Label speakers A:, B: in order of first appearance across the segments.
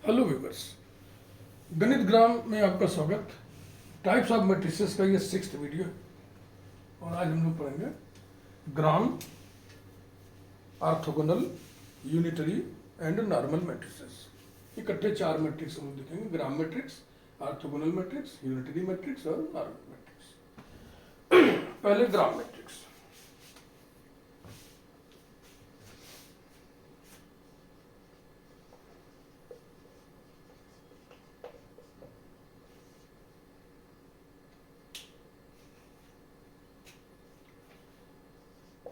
A: Hello viewers, गणित ग्राम में आपका स्वागत। टाइप्स ऑफ मैट्रिसेस का ये 6th वीडियो है और आज हम लोग पढ़ेंगे Gram, orthogonal, unitary and normal matrices. इकट्ठे 4 मैट्रिक्स हम लोग देखेंगे: Gram matrix, orthogonal matrix, unitary matrix और नॉर्मल मैट्रिक्स। पहले Gram matrix.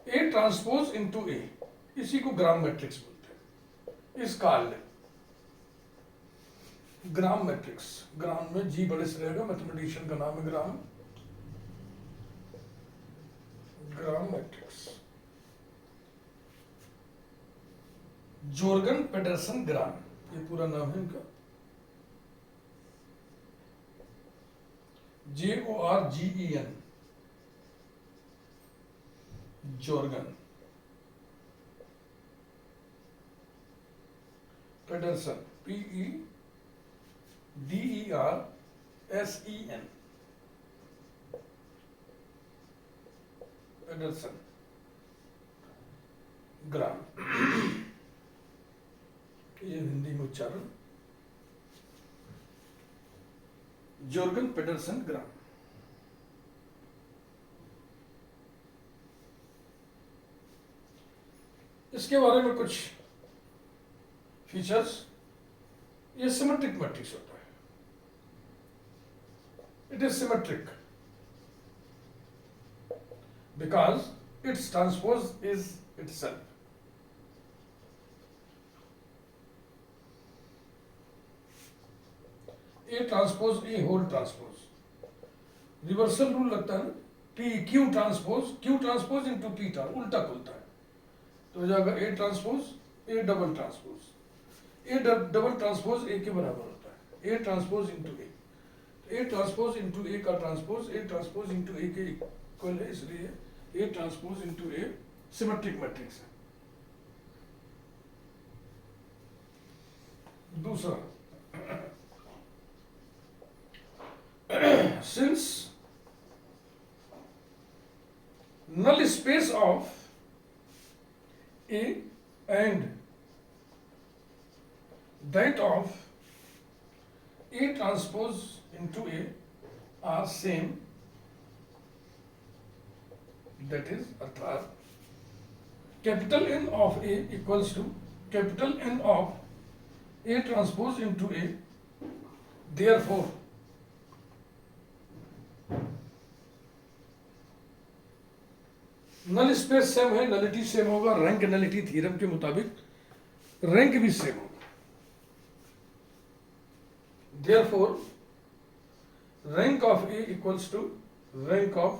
A: A transpose into A, इसी को ग्राम मैट्रिक्स बोलते हैं। इस काल ग्राम मैट्रिक्स, ग्राम में जी बड़े से रहेगा, मैथमेटिशियन का नाम है ग्राम। ग्राम मैट्रिक्स, जॉर्गन पेडरसन ग्राम, ये पूरा नाम है इनका। JORGEN, Jorgen Pedersen, PEDERSEN, Pedersen Gram. ये हिंदी में उच्चारण, जॉर्गन पेडरसन ग्राम। इसके बारे में कुछ फीचर्स। ये सिमेट्रिक मैट्रिक्स होता है। It is symmetric because its transpose is itself. A transpose A whole transpose. Reversal rule लगता है ना, Q transpose into P transpose, उल्टा खुलता है तो हो जाएगा A transpose A double transpose. A double transpose A के बराबर होता है, A transpose into A transpose into A का transpose A transpose into A के इक्वल है, इसलिए A transpose into A symmetric matrix है। दूसरा, since null space of A and that of A transpose into A are same, that is अर्थात capital N of A equals to capital N of A transpose into A, therefore null space same है, nullity same होगा, rank nullity theorem के मुताबिक rank भी same होगा। Therefore rank of A equals to rank of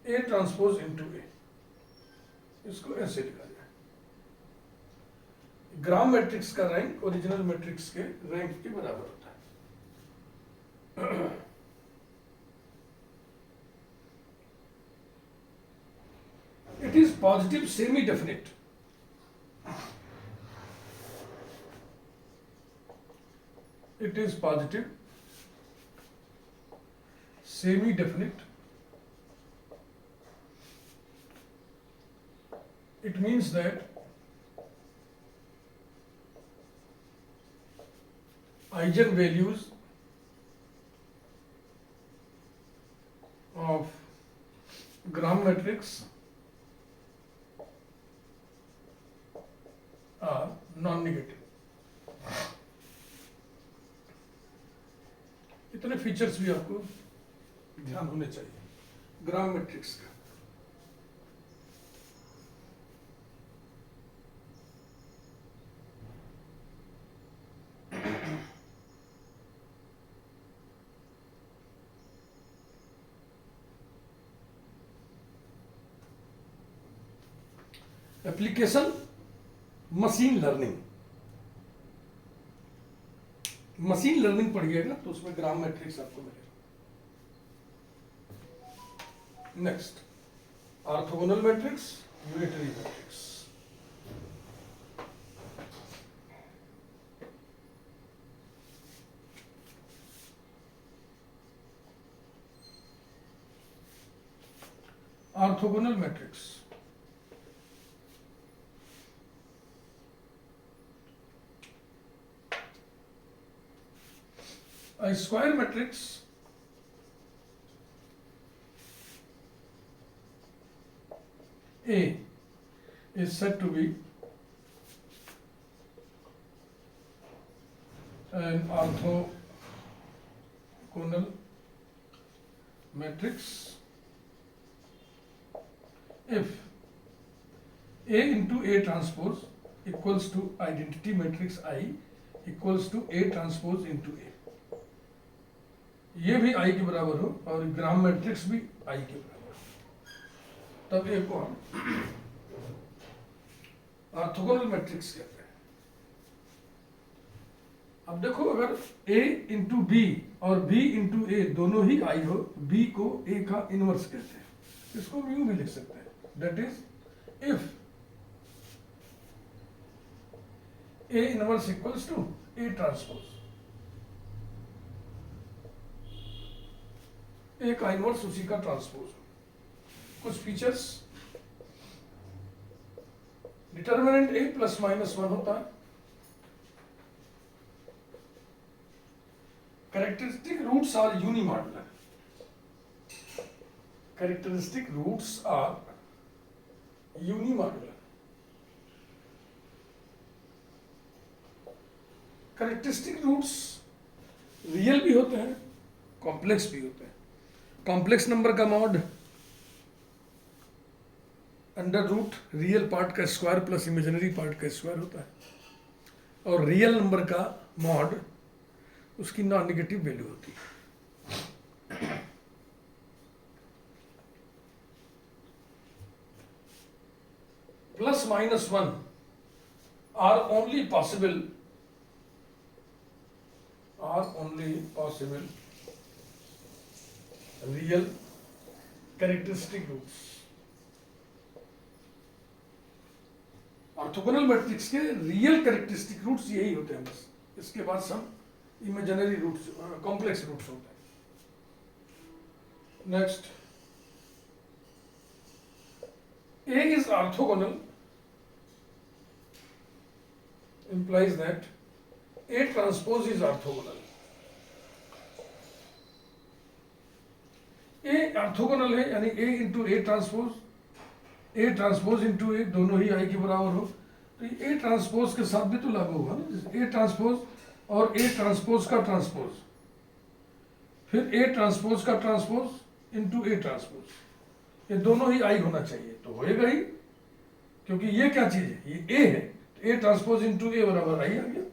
A: A transpose into A. इसको ऐसे लिखा जाए, ग्राम मैट्रिक्स का रैंक ओरिजिनल मैट्रिक्स के रैंक के बराबर होता है। It is positive semi-definite. It is positive semi-definite. It means that eigenvalues of Gram matrix non negative. इतने फीचर्स भी आपको ध्यान होने चाहिए ग्राम मैट्रिक्स का। Application machine learning. Machine learning पढ़िएगा तो उसमें ग्राम मैट्रिक्स आपको मिलेगा। Next, orthogonal matrix, unitary matrix. Orthogonal matrix. A square matrix A is said to be an orthogonal matrix if A into A transpose equals to identity matrix I equals to A transpose into A। ये भी I के बराबर हो और ग्राम matrix भी I के बराबर हो, तब A को हम ऑर्थोगोनल मैट्रिक्स कहते हैं। अब देखो, अगर A इंटू बी और B इंटू ए दोनों ही I हो, B को A का इनवर्स कहते हैं। इसको हम यूं भी लिख सकते हैं, that is if A inverse equals to A transpose. A का इनवर्स उसी का ट्रांसपोज। कुछ features, determinant A plus minus 1 होता है, characteristic roots are unimodular. Characteristic roots are unimodular. Characteristic roots real भी होते हैं, कॉम्प्लेक्स भी होते हैं। कॉम्प्लेक्स नंबर का mod under root real part का स्क्वायर प्लस इमेजिनरी पार्ट का स्क्वायर होता है, और रियल नंबर का मॉड उसकी नॉन नेगेटिव वैल्यू होती है। Plus minus 1 are only possible real characteristic roots. Orthogonal matrix के रियल कैरेक्टरिस्टिक रूट्स यही होते हैं बस, इसके बाद सब इमेजिनरी रूट्स, कॉम्प्लेक्स रूट्स होते हैं। Next, A is orthogonal implies that A transpose is orthogonal। A orthogonal है, यानी A into A transpose, A transpose into A दोनों ही I के बराबर हो, तो A ट्रांसपोज के साथ भी तो लागू होगा ना। A ट्रांसपोज और A ट्रांसपोज का ट्रांसपोज, फिर A ट्रांसपोज का ट्रांसपोज इंटू A ट्रांसपोज, ये दोनों ही I होना चाहिए, तो होएगा ही, क्योंकि ये क्या चीज है, ये A है, तो A ट्रांसपोज इंटू A बराबर I आ गया,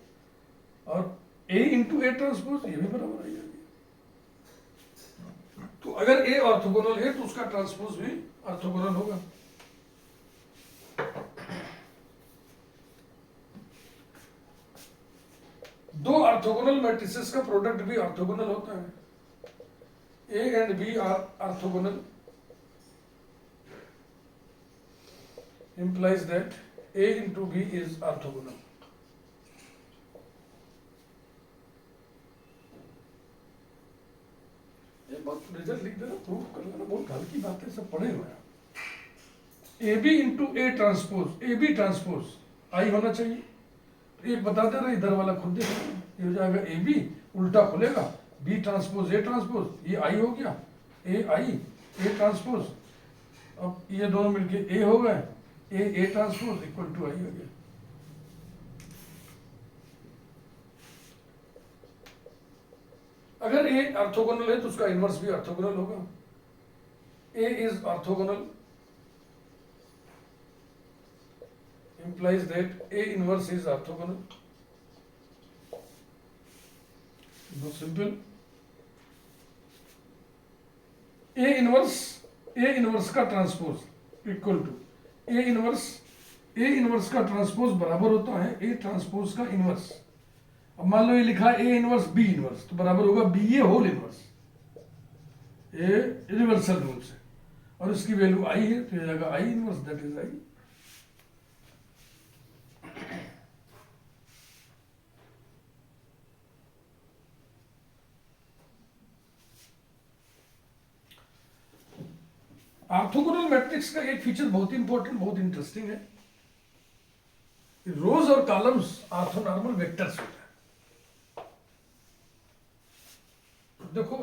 A: और A इंटू A ट्रांसपोज ये भी बराबर I आ गया। तो अगर A ऑर्थोगोनल है तो उसका ट्रांसपोज भी ऑर्थोगोनल होगा। दो ऑर्थोगोनल मैट्रिसेस का प्रोडक्ट भी ऑर्थोगोनल होता है। A and B are orthogonal implies that A into B is orthogonal। ये बहुत रिजल्ट लिख देना, प्रूफ कर लेना, बहुत हल्की बातें सब पढ़े हुए हैं। A B into A transpose, A B transpose I होना चाहिए, एक बता दे रहा, इधर वाला खुद देखो, ये हो जाएगा ए बी, उल्टा खुलेगा बी ट्रांसपोज ए ट्रांसपोज, ये आई हो गया, ए आई ए ट्रांसपोज, अब ये दोनों मिलके ए हो गए, ए ट्रांसपोज इक्वल टू आई हो गया। अगर ए ऑर्थोगोनल है तो उसका इनवर्स भी ऑर्थोगोनल होगा। A is orthogonal implies that A inverse is orthogonal। बहुत सिंपल। A इनवर्स का transpose equal to A inverse का ट्रांसपोज बराबर होता है A ट्रांसपोज का इनवर्स। अब मान लो ये लिखा A इनवर्स B इनवर्स, तो बराबर होगा B ए होल इनवर्स, ये रिवर्सल रूल से, और इसकी वैल्यू I है, तो ये जाएगा I inverse, that is I। Orthogonal matrix का एक फीचर बहुत इंपॉर्टेंट, बहुत इंटरेस्टिंग है, रोज और कॉलम्स ऑर्थोनॉर्मल वेक्टर्स होते हैं। देखो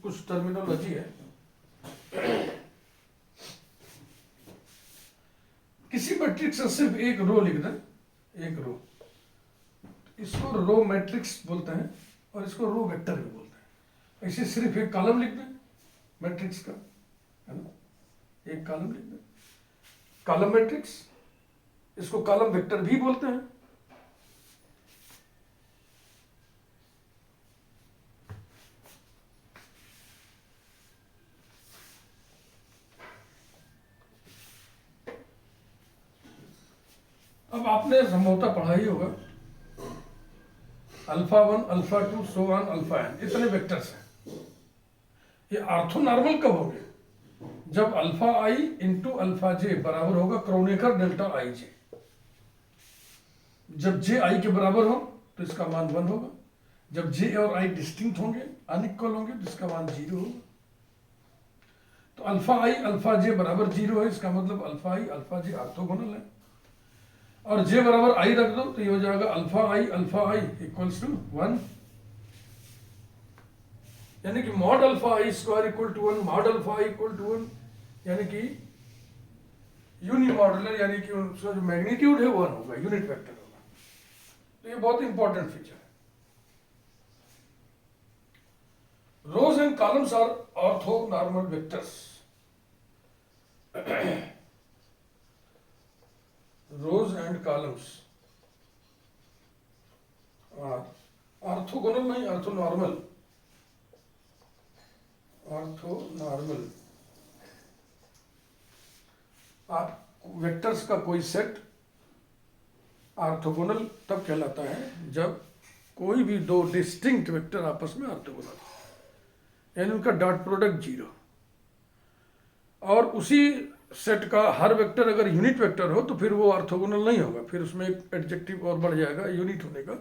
A: कुछ टर्मिनोलॉजी है, किसी मैट्रिक्स से सिर्फ एक रो लिख दें, एक रो, इसको रो मैट्रिक्स बोलते हैं और इसको रो वेक्टर भी बोलते हैं। ऐसे सिर्फ एक कॉलम लिख दें मैट्रिक्स का, है ना, एक कॉलम लिख दें, कॉलम मैट्रिक्स, इसको कॉलम वेक्टर भी बोलते हैं। अब आपने संभवतः पढ़ा ही होगा alpha 1, alpha 2, so on alpha n, इतने वेक्टर्स हैं। ये ऑर्थोनॉर्मल कब होंगे? जब alpha i into alpha j बराबर होगा क्रोनेकर डेल्टा i j। जब j i के बराबर हो तो इसका मान 1 होगा, जब j और i डिस्टिंक्ट होंगे, अनइक्वल होंगे, तो इसका मान 0 होगा। तो अल्फा i अल्फा j बराबर 0 है, इसका मतलब alpha i alpha j orthogonal है। और j बराबर i रख दो तो ये हो जाएगा अल्फा i इक्वल्स टू 1, यानी कि mod alpha i square equal to 1, mod alpha i equal to 1, यानी कि यूनिमॉडुलर, यानी कि उसका जो मैग्नीट्यूड है 1 होगा, यूनिट वेक्टर होगा। तो ये बहुत इंपॉर्टेंट फीचर है। Rows and columns are orthonormal vectors. Rows and columns are orthogonal नहीं, ऑर्थोनॉर्मल, ऑर्थोनॉर्मल। वेक्टर्स का कोई सेट ऑर्थोगोनल तब कहलाता है जब कोई भी दो डिस्टिंक्ट वेक्टर आपस में ऑर्थोगोनल, यानी उनका डॉट प्रोडक्ट 0, और उसी सेट का हर वेक्टर अगर यूनिट वेक्टर हो तो फिर वो ऑर्थोगोनल नहीं होगा, फिर उसमें एक एडजेक्टिव और बढ़ जाएगा यूनिट होने का,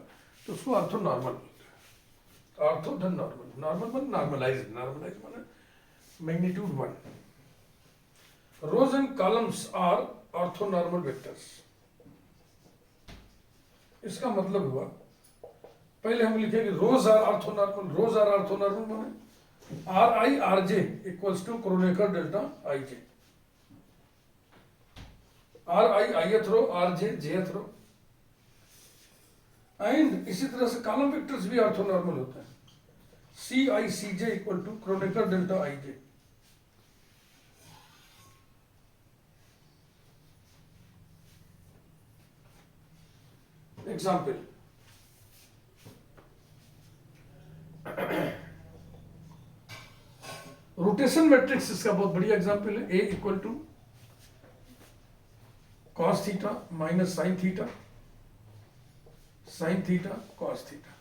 A: तो उसको ऑर्थोनॉर्मल बोलते हैं। ऑर्थो धन नॉर्मल, नॉर्मल मान नॉर्मलाइज, नॉर्मलाइज माने magnitude 1। Rows and columns are orthonormal vectors. इसका मतलब हुआ, पहले हम लिखेंगे rows are orthonormal. Rows are orthonormal माने R I R J equals to Kronecker delta I J. R I ith row, R J jth row, and इसी तरह से कॉलम वेक्टर्स भी ऑर्थोनॉर्मल होते हैं। C I C J equal to Kronecker delta I J. Example, rotation matrix इसका बहुत बढ़िया example है। A equal to cos theta minus sine theta, sine theta cos theta,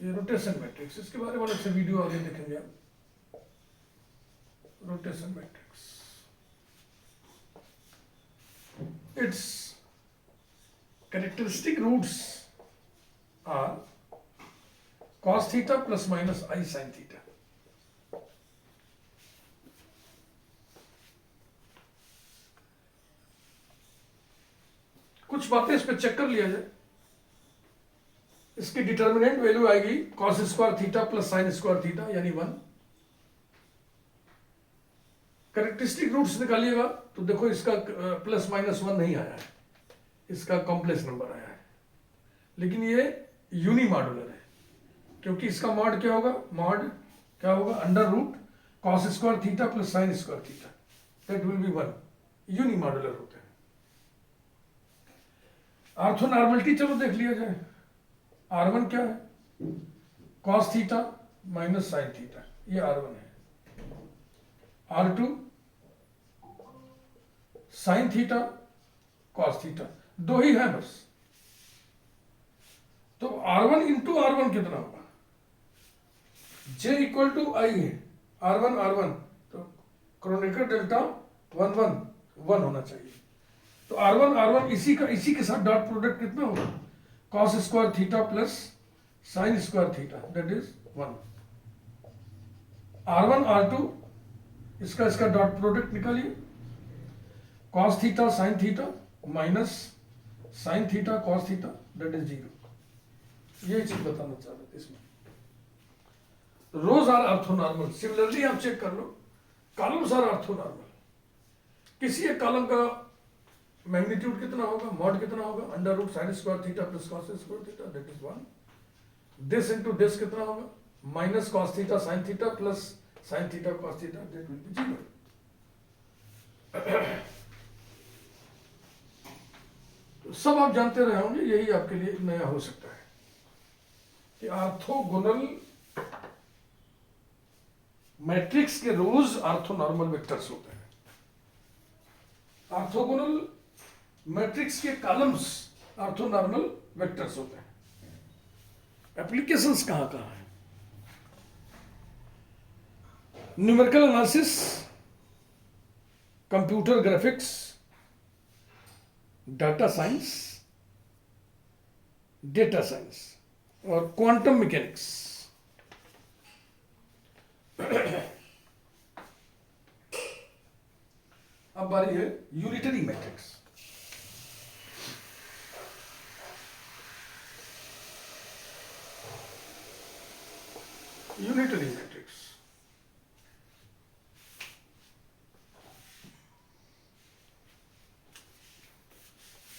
A: ये रोटेशन मैट्रिक्स। इसके बारे में अलग से वीडियो आगे देखेंगे आप। Rotation matrix, its characteristic roots are cos theta plus minus i sine theta. कुछ बातें इस पे चेक कर लिया जाए। इसकी डिटर्मिनेंट वैल्यू आएगी cos square theta plus sine square theta, यानी 1। कैरेक्टरिस्टिक रूट्स निकालिएगा तो देखो इसका प्लस माइनस 1 नहीं आया है, इसका कॉम्प्लेक्स नंबर आया है, लेकिन ये यूनिमॉडुलर है, क्योंकि इसका मॉड क्या होगा, मॉड क्या होगा, under root cos square theta plus sine square theta, that will be 1। Unimodular होते हैं। ऑर्थोनॉर्मलिटी चलो देख लिया जाए। R1 क्या है, cos theta minus sine theta, ये R1 है। R2 sign theta cos theta, दो ही है बस। तो R1 इंटू R1 कितना होगा, J इक्वल टू आई है, R1 तो क्रोनेकर डेल्टा 1 होना चाहिए। तो R1 इसी के साथ डॉट प्रोडक्ट कितना होगा, cos square theta plus sine square theta, that is 1। R1 R2 इसका इसका डॉट प्रोडक्ट निकालिए, cos theta sine theta minus sine theta cos theta that is 0। ये चीज बताना चाह रहे थे इसमें। रोज आर ऑर्थोनॉर्मल। सिमिलरली आप चेक कर लो, कॉलम्स आर ऑर्थोनॉर्मल। किसी एक कॉलम का मैग्नीट्यूड कितना होगा, मॉड कितना होगा, under root sine square theta plus cos square theta that is 1। This into this कितना होगा, minus cos theta sine theta plus sine theta cos theta that will be 0। तो सब आप जानते रहे होंगे, यही आपके लिए नया हो सकता है कि ऑर्थोगोनल मैट्रिक्स के रोज ऑर्थोनॉर्मल वेक्टर्स होते हैं। ऑर्थोगोनल मैट्रिक्स के कॉलम्स ऑर्थोनॉर्मल वेक्टर्स होते हैं। एप्लीकेशंस कहां कहां है? Numerical analysis, computer graphics, data science, data science और क्वांटम मैकेनिक्स। अब बारी है unitary matrix. Unitary matrix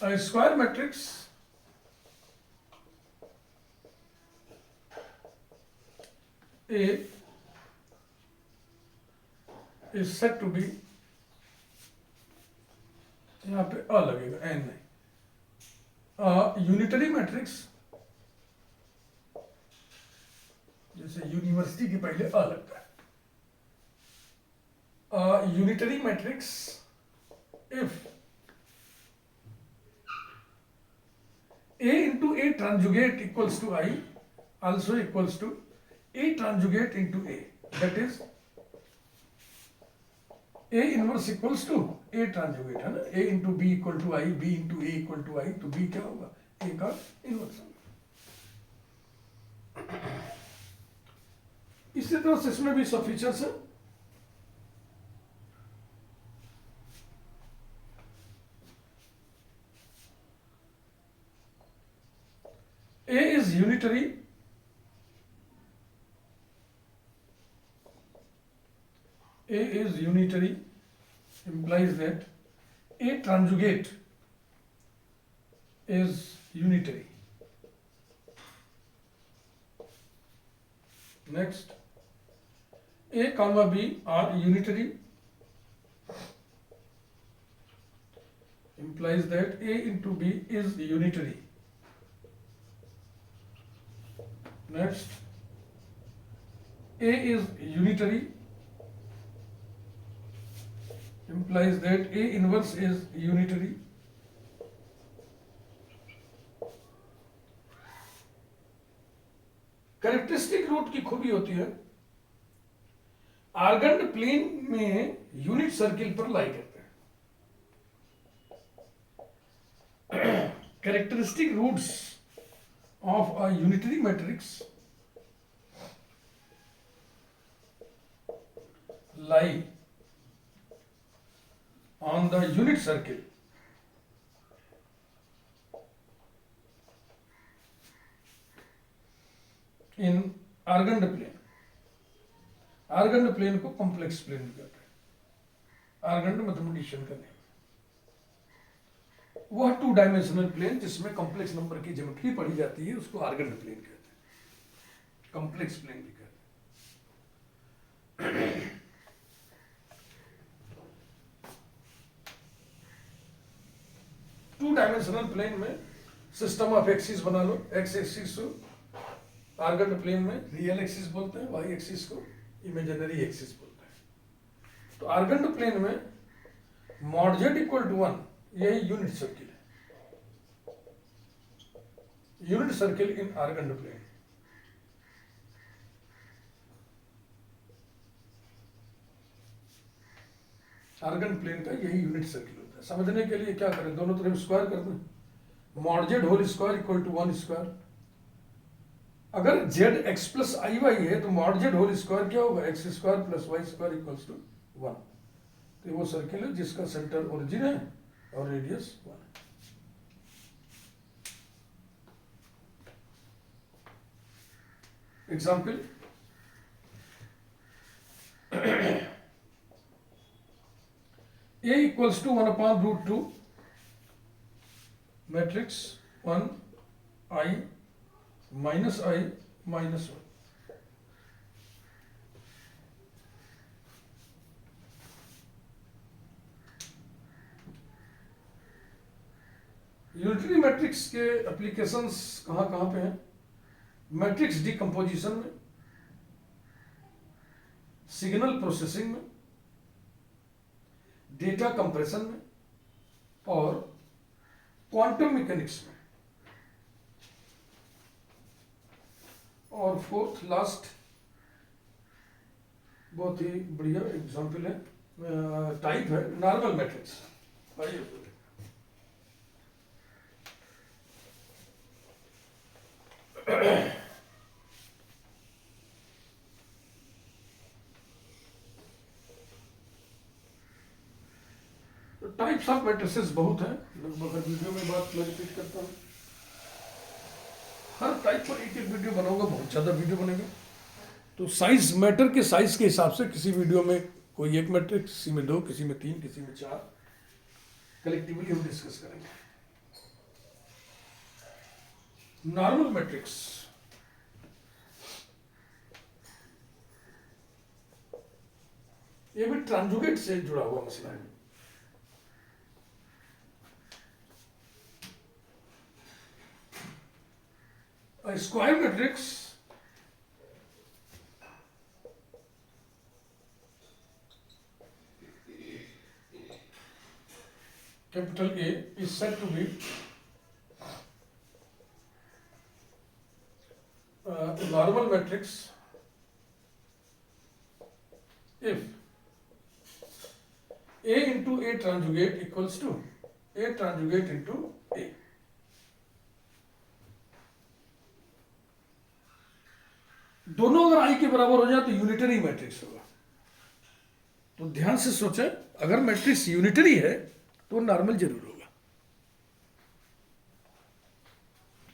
A: a square matrix A is said to be, यहां पे अ लगेगा, एन नहीं। यूनिटरी मैट्रिक्स, जैसे यूनिवर्सिटी के पहले अ लगता है। Unitary matrix if A into A conjugate equals to I also equals to A conjugate into A, that is A inverse equals to A conjugate, है ना। A into B equal to I, B into A equal to I, तो B क्या होगा, A का inverse होगा। इसी तरह से इसमें भी सब फीचर्स है। A is unitary, A is unitary implies that A conjugate is unitary. Next, A comma B are unitary implies that A into B is unitary. Next, A is unitary implies that A inverse is unitary. Characteristic root की खूबी होती है, Argand plane में unit circle पर lie करते हैं। Characteristic roots of a unitary matrix lie on the unit circle in argand plane। argand plane को complex plane भी कहते हैं। argand मैथमेटिशियन का नेम, वह 2 डायमेंशनल प्लेन जिसमें कॉम्प्लेक्स नंबर की ज्योमेट्री पढ़ी जाती है उसको आर्गन प्लेन कहते हैं, कॉम्प्लेक्स प्लेन भी कहते हैं। 2 डायमेंशनल प्लेन में सिस्टम ऑफ एक्सिस बना लो। एक्स एक्सिस को आर्गन प्लेन में रियल एक्सिस बोलते हैं, वाई एक्सिस को इमेजिनरी एक्सिस बोलते हैं। तो आर्गन प्लेन में मॉड जेड इक्वल टू 1 यही यूनिट सर्किल है, यूनिट सर्किल इन आर्गन प्लेन। आर्गन प्लेन का यही यूनिट सर्किल होता है। समझने के लिए क्या करें, दोनों तरफ स्क्वायर कर दें। Mod z whole square equal to 1 square. अगर z x plus i y है तो मॉड जेड होल स्क्वायर क्या होगा, x square plus y square equals to 1। तो वो सर्किल है जिसका सेंटर ओरिजिन है और रेडियस 1 है। Example, A equals to 1 upon root 2 matrix 1 I minus 1। Unitary matrix के एप्लीकेशंस कहाँ कहाँ पे हैं? मैट्रिक्स डिकम्पोजिशन में, सिग्नल प्रोसेसिंग में, डेटा कंप्रेशन में और क्वांटम मैकेनिक्स में। और फोर्थ लास्ट बहुत ही बढ़िया एग्जांपल है, टाइप है नॉर्मल मैट्रिक्स। आइए टाइप्स ऑफ मैट्रिसेस बहुत हैं, लगभग हर वीडियो में बात मैं रिपीट करता हूँ। हर टाइप पर एक एक वीडियो बनाऊंगा, बहुत ज़्यादा वीडियो बनेंगे। तो साइज, मैटर के साइज के हिसाब से किसी वीडियो में कोई एक मैट्रिक्स, किसी में 2, किसी में 3, किसी में 4, कलेक्टिवली हम डिस्कस करेंगे। नॉर्मल मैट्रिक्स, ये भी ट्रांजुगेट से जुड़ा हुआ मसला है। A square matrix capital A is said to be a normal matrix if A into A conjugate equals to A conjugate into A। दोनों अगर I के बराबर हो जाए तो यूनिटरी मैट्रिक्स होगा। तो ध्यान से सोचें, अगर मैट्रिक्स यूनिटरी है तो नॉर्मल जरूर होगा।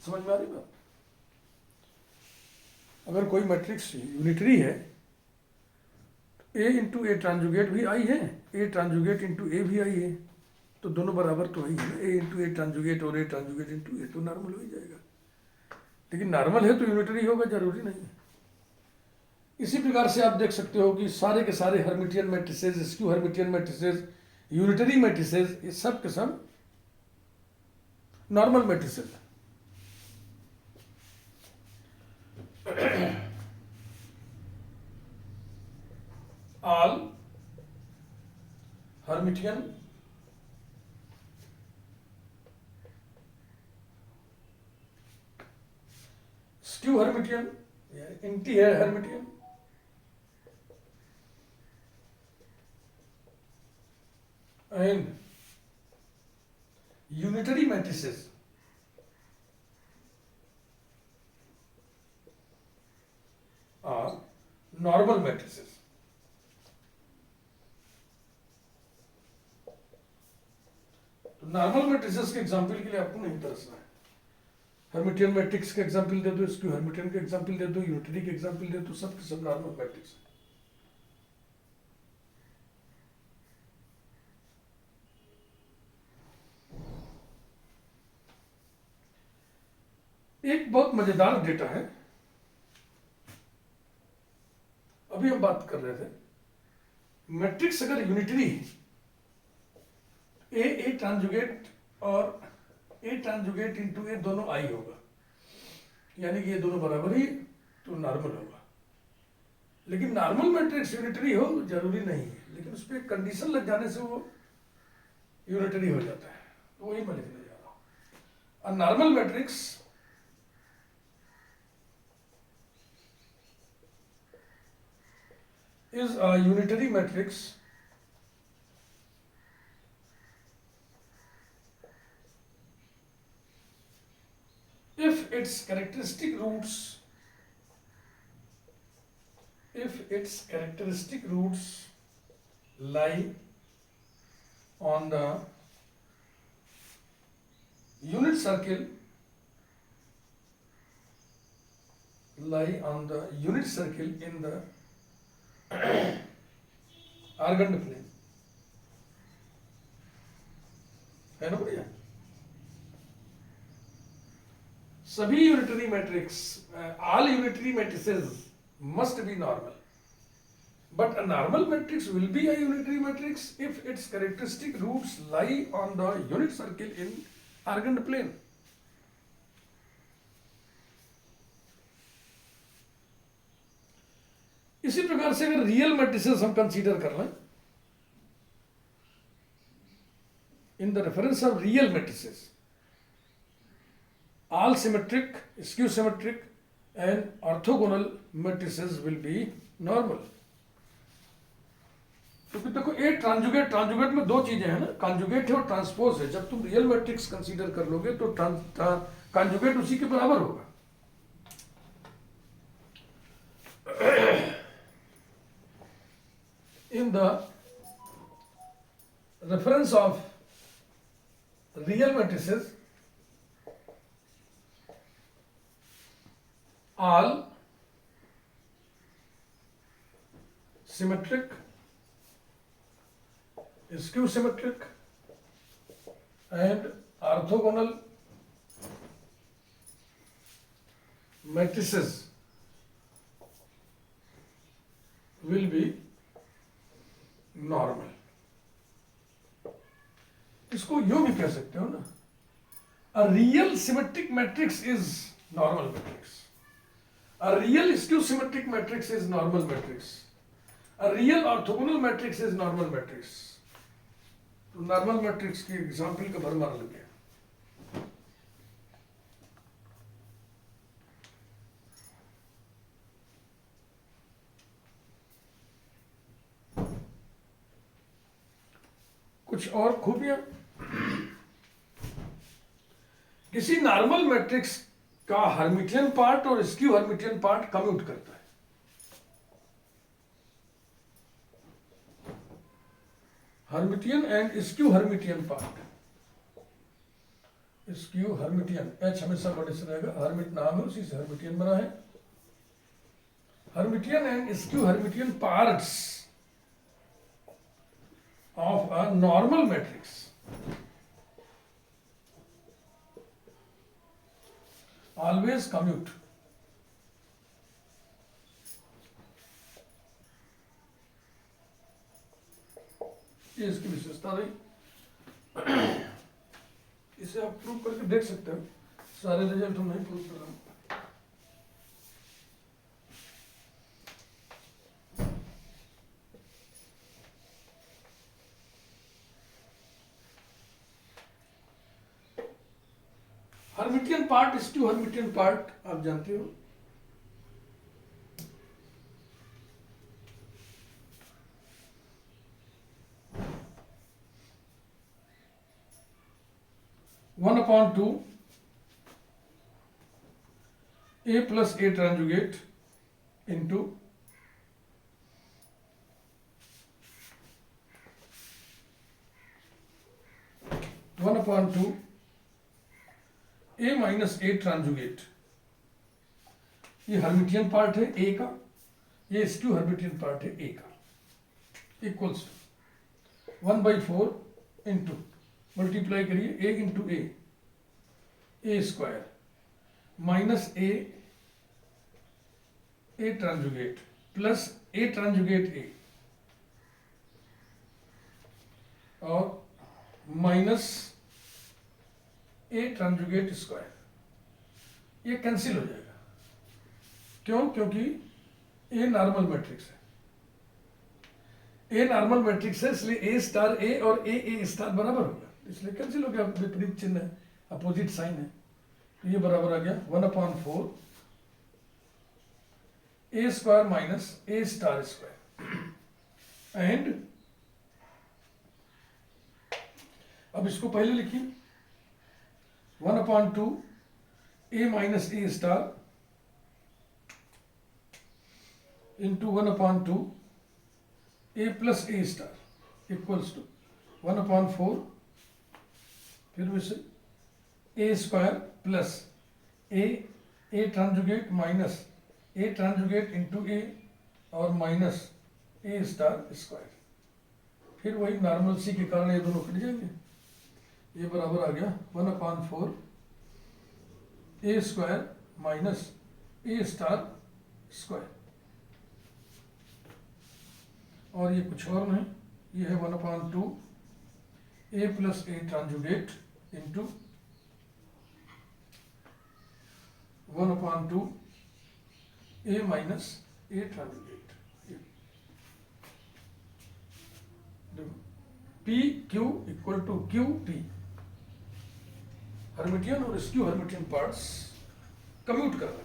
A: समझ में आ रही बात? अगर कोई मैट्रिक्स यूनिटरी है, A इंटू ए ट्रांजुगेट भी I है, A ट्रांजुगेट इंटू ए भी I है, तो दोनों बराबर तो I है ना। A इंटू ए ट्रांजुगेट और A ट्रांजुगेट इंटू ए, तो नॉर्मल हो ही जाएगा। लेकिन नॉर्मल है तो यूनिटरी होगा, जरूरी नहीं है। इसी प्रकार से आप देख सकते हो कि सारे के सारे Hermitian matrices, skew Hermitian matrices, unitary matrices, ये सब के सब नॉर्मल मैट्रिसेस है। All Hermitian skew Hermitian, anti Hermitian and unitary matrices are normal matrices। तो नॉर्मल मैट्रिसेस के एग्जांपल के लिए आपको नहीं तरसना है। हर्मिटियन मैट्रिक्स के एग्जांपल दे दो, स्क्यू हर्मिटियन के एग्जांपल दे दो, यूनिटरी के एग्जांपल दे दो, सब के सब नॉर्मल मैट्रिक्स है। एक बहुत मजेदार डेटा है, अभी हम बात कर रहे थे, मैट्रिक्स अगर यूनिटरी है, ए ट्रांजुगेट और ए ट्रांजुगेट इंटू ए दोनों I होगा, यानी कि ये दोनों बराबर ही, तो नॉर्मल होगा। लेकिन नॉर्मल मैट्रिक्स यूनिटरी हो जरूरी नहीं है, लेकिन उस पर कंडीशन लग जाने से वो यूनिटरी हो जाता है। तो वही मैं लिखने जा रहा हूं। अ normal matrix is a unitary matrix if its characteristic roots lie on the unit circle, lie on the unit circle in the argand plane, है ना बढ़िया। सभी unitary matrix, all unitary matrices must be normal, but a normal matrix will be a unitary matrix if its characteristic roots lie on the unit circle in argand plane। इसी प्रकार से अगर real matrices हम consider कर लें, in the reference of real matrices, all symmetric, skew symmetric and orthogonal matrices will be normal। क्योंकि देखो ए ट्रांजुगेट, ट्रांजुगेट में दो चीजें हैं ना, कॉन्जुगेट है और ट्रांसपोज है। जब तुम रियल मैट्रिक्स कंसीडर कर लोगे तो कॉन्जुगेट उसी के बराबर होगा। in the reference of real matrices, all symmetric, skew symmetric and orthogonal matrices will be normal. इसको यूं भी कह सकते हो ना, a real symmetric matrix is normal matrix, a real skew symmetric matrix is normal matrix, a real orthogonal matrix is normal matrix. तो normal matrix की example का भरमार लग गया। कुछ और खूबियां, किसी नॉर्मल मैट्रिक्स का हर्मिटियन पार्ट और स्क्यू हर्मिटियन पार्ट कम्यूट करता है। Hermitian and skew Hermitian part, skew Hermitian, H हमेशा बड़े से रहेगा, हर्मिट नाम है उसी से हर्मिटियन बना है। Hermitian and skew Hermitian parts of a normal matrix always commute। ये इसकी विशेषता रही। इसे आप प्रूव करके देख सकते हो, सारे रिजल्ट हम नहीं प्रूव कर रहे हैं। Hermitian part, skew Hermitian part आप जानते हो, one upon two A plus A tranjugate into one upon two A minus A tranjugate. ये हर्मिटियन पार्ट है ए का, ये स्क्यू हर्मिटियन पार्ट है ए का, इक्वल्स 1/4 इंटू, मल्टीप्लाई करिए, ए into A square minus A ट्रांजुगेट plus A ट्रांजुगेट ए और माइनस ए ट्रांजुगेट स्क्वायर। ये cancel हो जाएगा। क्यों? क्योंकि ए नॉर्मल मैट्रिक्स है, ए नॉर्मल मैट्रिक्स है, इसलिए ए स्टार ए और ए स्टार बराबर होगा, इसलिए कैंसिल हो गया, विपरीत चिन्ह है, अपोजिट साइन है, तो ये बराबर आ गया 1/4 A square minus A star square. And अब इसको पहले लिखिए, 1/2 A minus A star into 1/2 A plus A star. Equals to 1/4 फिर से A square plus A tranjugate minus A tranjugate into A और माइनस ए स्टार स्क्वायर। फिर वही normal सी के कारण ये दोनों कट जाएंगे, ये बराबर आ गया 1/4 A square minus A star square. और ये कुछ और नहीं, ये है 1/2 A plus A tranjugate into 1/2 A minus A tranjugate. P Q equal to Q P, Hermitian और स्क्यू हर्मिटियन पार्ट्स कम्यूट कर रहे हैं।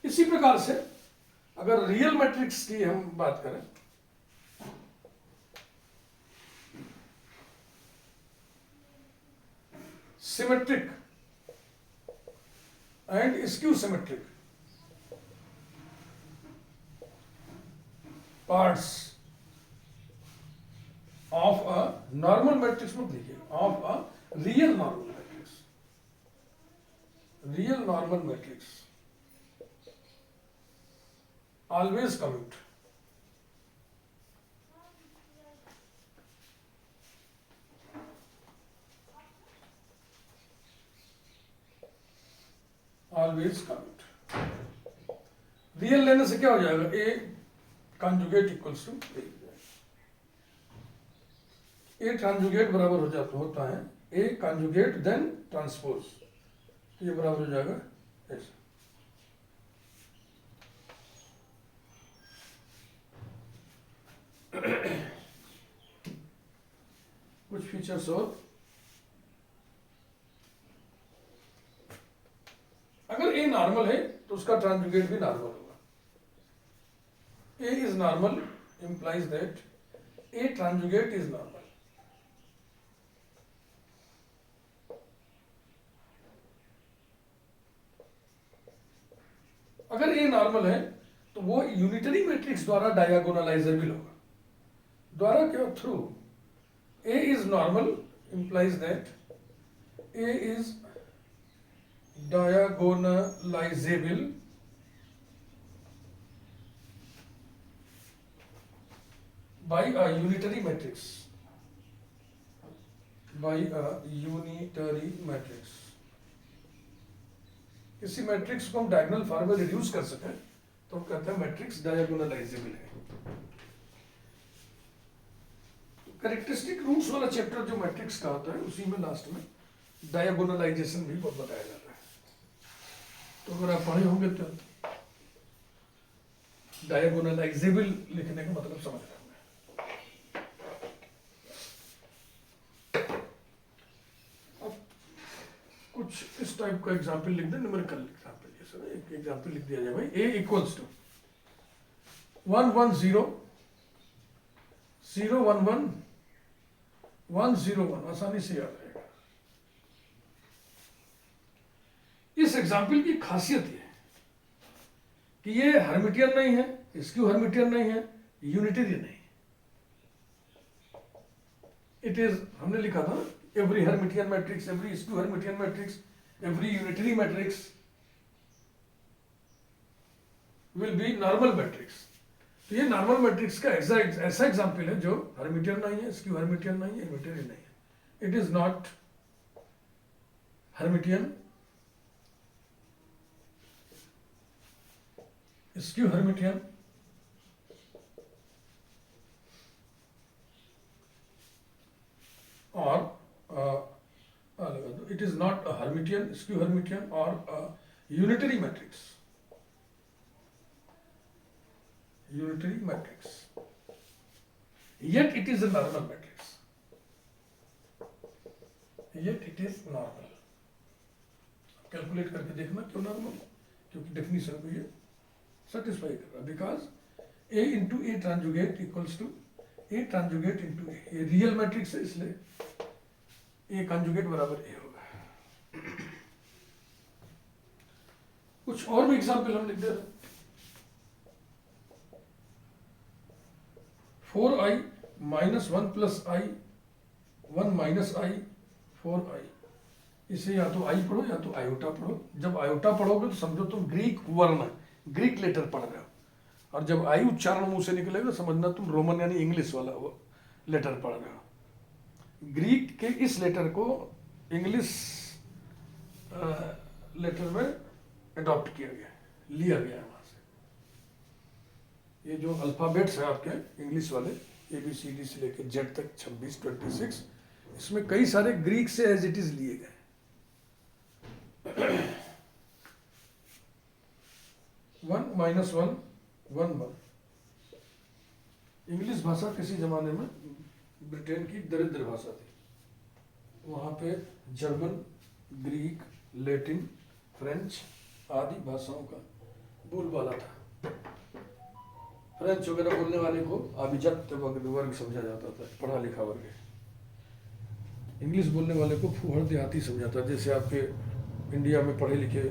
A: इसी प्रकार से अगर रियल मैट्रिक्स की हम बात करें, symmetric and skew symmetric parts of a normal matrix मत लिखिए, of a real normal matrix, real normal matrix always commute. Always commute. Real लेने से क्या हो जाएगा, A conjugate equals to A transjugate बराबर हो जाता होता है ए कॉन्जुगेट देन ट्रांसपोज, ये बराबर हो जाएगा ऐसा। कुछ फीचर्स और, अगर ए नॉर्मल है तो उसका ट्रांजुगेट भी नॉर्मल होगा। A is normal implies that A tranjugate is normal. अगर ए नॉर्मल है तो वो यूनिटरी मैट्रिक्स द्वारा डायगोनलाइजेबल होगा। द्वारा क्या, through. A is normal implies that A is diagonalizable by a unitary matrix, by a unitary matrix। किसी matrix को हम डायगोनल फॉर्म में रिड्यूस कर सकें तो हम कहते हैं मैट्रिक्स डायगोनलाइजेबल है। कैरेक्टरिस्टिक रूट्स वाला चैप्टर जो मैट्रिक्स का होता है उसी में लास्ट में डायगोनलाइजेशन भी बहुत बताया जाता है। तो अगर आप पढ़े होंगे तो डायगोनलाइजेबल लिखने का मतलब समझ रहे होंगे। अब कुछ इस टाइप का एग्जाम्पल लिख दें, न्यूमेरिकल एग्जाम्पल। जैसे एक एग्जाम्पल लिख दिया जाए भाई, ए इक्वल्स टू 1 1 0 0 1 1 1 0 1, आसानी से याद रहेगा। इस एग्जाम्पल की खासियत यह है कि ये हर्मिटियन नहीं है, स्क्यू हर्मिटियन नहीं है, यूनिटरी नहीं है। इट इज, हमने लिखा था every Hermitian matrix, every skew Hermitian matrix, every unitary matrix will be normal matrix. तो ये नॉर्मल मैट्रिक्स का ऐसा एग्जाम्पल है जो हर्मिटियन नहीं है, स्क्यू हर्मिटियन नहीं है, यूनिटरी नहीं है। It is not Hermitian, skew Hermitian, और it is not a Hermitian, skew Hermitian or a unitary matrix. Unitary matrix. Yet it is a normal matrix. Yet it is normal. Calculate करके देखना क्यों normal, क्योंकि definition को ये satisfy कर रहा है। Because A into A tranjugate equals to A conjugate into A, ये रियल मैट्रिक्स है इसलिए ए कंजुगेट बराबर ए होगा। कुछ और भी एग्जाम्पल हम लिख दे रहे हैं। 4i माइनस 1 प्लस आई 1 माइनस आई 4i, इसे या तो आई पढ़ो या तो आयोटा पढ़ो। जब आयोटा पढ़ोगे तो समझो तुम ग्रीक वर्ण, ग्रीक लेटर पढ़ रहे हो, और जब आई उच्चारण मुंह से निकलेगा समझना तुम रोमन यानी इंग्लिश वाला वो लेटर पढ़ रहे हो। ग्रीक के इस लेटर को इंग्लिश लेटर में अडॉप्ट किया गया, लिया गया है वहां से। ये जो अल्फाबेट्स है आपके इंग्लिश वाले ABCD से लेकर Z तक 26 26, इसमें कई सारे ग्रीक से एज इट इज लिए गए। 1 माइनस 1 1 1। इंग्लिश भाषा किसी जमाने में ब्रिटेन की दरिद्र भाषा थी। वहाँ पे जर्मन, ग्रीक, लैटिन, फ्रेंच आदि भाषाओं का बोलबाला था। फ्रेंच वगैरह बोलने वाले को अभिजात वर्ग समझा जाता था, पढ़ा लिखा वर्ग। इंग्लिश बोलने वाले को फूहड़ देहाती समझा जाता, जैसे आपके इंडिया में पढ़े लिखे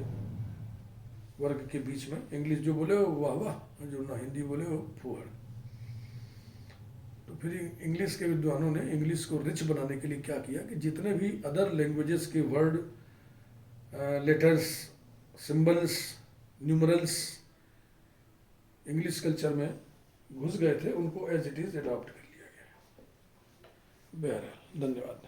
A: वर्ग के बीच में इंग्लिश जो बोले वो वाह वाह, जो ना हिंदी बोले वो फूहड़। तो फिर इंग्लिश के विद्वानों ने इंग्लिश को रिच बनाने के लिए क्या किया कि जितने भी अदर लैंग्वेजेस के word, letters, symbols, numerals English culture में घुस गए थे, उनको एज इट इज अडॉप्ट कर लिया गया। बहरहाल, धन्यवाद।